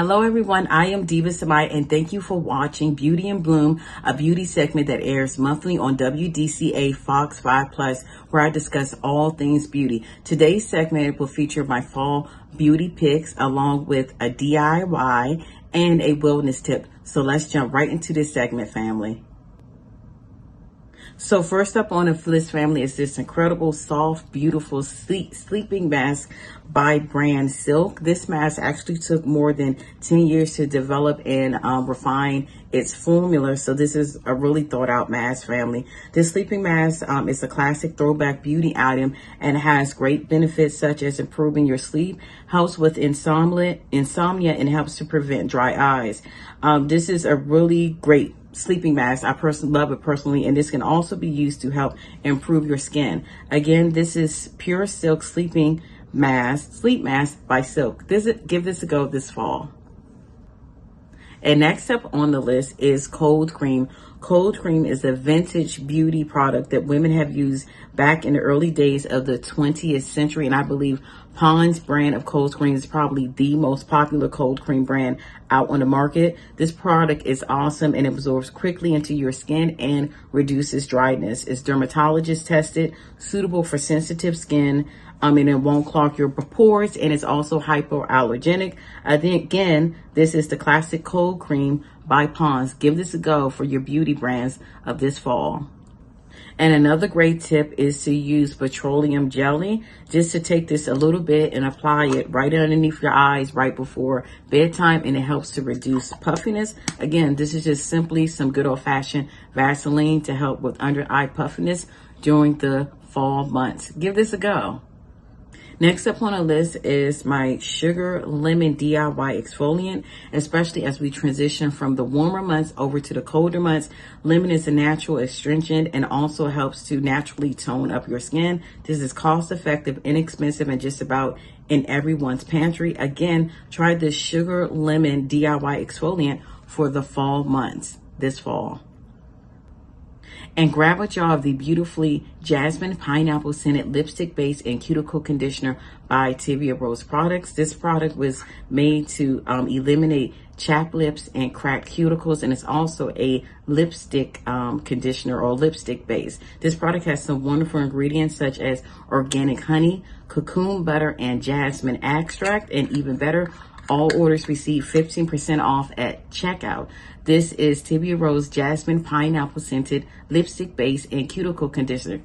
Hello everyone, I am Diva Samai and thank you for watching Beauty and Bloom, a beauty segment that airs monthly on WDCA Fox 5 Plus, where I discuss all things beauty. Today's segment will feature my fall beauty picks along with a DIY and a wellness tip. So let's jump right into this segment, family. So first up on the list, family, is this incredible, soft, beautiful sleeping mask by brand Silk. This mask actually took more than 10 years to develop and refine its formula. So this is a really thought out mask, family. This sleeping mask is a classic throwback beauty item and has great benefits such as improving your sleep, helps with insomnia, and helps to prevent dry eyes. This is a really great sleeping mask. I personally love it personally, and this can also be used to help improve your skin. Again, this is Pure Silk sleep mask by Silk. Give this a go this fall. And next up on the list is Cold Cream. Cold Cream is a vintage beauty product that women have used back in the early days of the 20th century. And I believe Pond's brand of cold cream is probably the most popular cold cream brand out on the market. This product is awesome and absorbs quickly into your skin and reduces dryness. It's dermatologist tested, suitable for sensitive skin, and it won't clog your pores, and it's also hypoallergenic. Again, this is the classic cold cream by Pond's. Give this a go for your beauty brands of this fall. And another great tip is to use petroleum jelly, just to take this a little bit and apply it right underneath your eyes right before bedtime, and it helps to reduce puffiness. Again, this is just simply some good old-fashioned Vaseline to help with under eye puffiness during the fall months. Give this a go. Next up on the list is my Sugar Lemon DIY exfoliant, especially as we transition from the warmer months over to the colder months. Lemon is a natural astringent and also helps to naturally tone up your skin. This is cost effective, inexpensive, and just about in everyone's pantry. Again, try this Sugar Lemon DIY exfoliant for the fall months this fall. And grab a jar of the beautifully jasmine pineapple scented lipstick base and cuticle conditioner by Tevia Rose Products. This product was made to eliminate chapped lips and cracked cuticles, and it's also a lipstick conditioner or lipstick base. This product has some wonderful ingredients such as organic honey, cocoon butter, and jasmine extract. And even better, all orders receive 15% off at checkout. This is Tevia Rose Jasmine Pineapple Scented Lipstick Base and Cuticle Conditioner.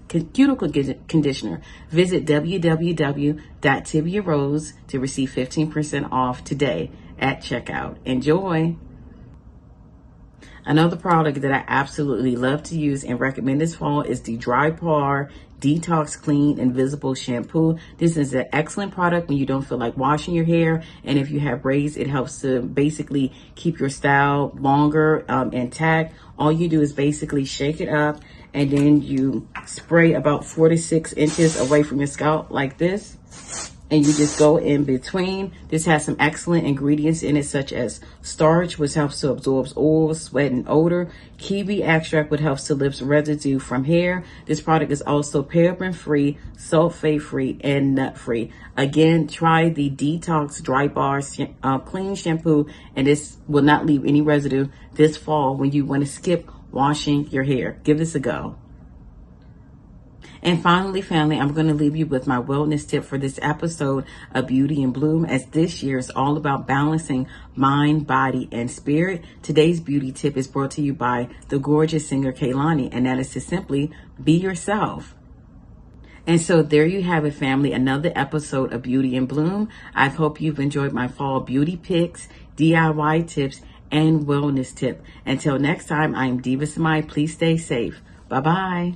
Visit www.teviarose to receive 15% off today at checkout. Enjoy. Another product that I absolutely love to use and recommend this fall is the Dry Par Detox Clean Invisible Shampoo. This is an excellent product when you don't feel like washing your hair, and if you have braids, it helps to basically keep your style longer intact. All you do is basically shake it up, and then you spray about 4 to 6 inches away from your scalp like this, and you just go in between. This has some excellent ingredients in it, such as starch, which helps to absorb oil, sweat, and odor. Kiwi extract, which helps to lift residue from hair. This product is also paraben-free, sulfate-free, and nut-free. Again, try the Detox Dry Bar Clean Shampoo, and this will not leave any residue this fall when you want to skip washing your hair. Give this a go. And finally, family, I'm going to leave you with my wellness tip for this episode of Beauty and Bloom, as this year is all about balancing mind, body, and spirit. Today's beauty tip is brought to you by the gorgeous singer Kaylani, and that is to simply be yourself. And so there you have it, family, another episode of Beauty and Bloom. I hope you've enjoyed my fall beauty picks, DIY tips, and wellness tip. Until next time, I'm Diva Samai. Please stay safe. Bye-bye.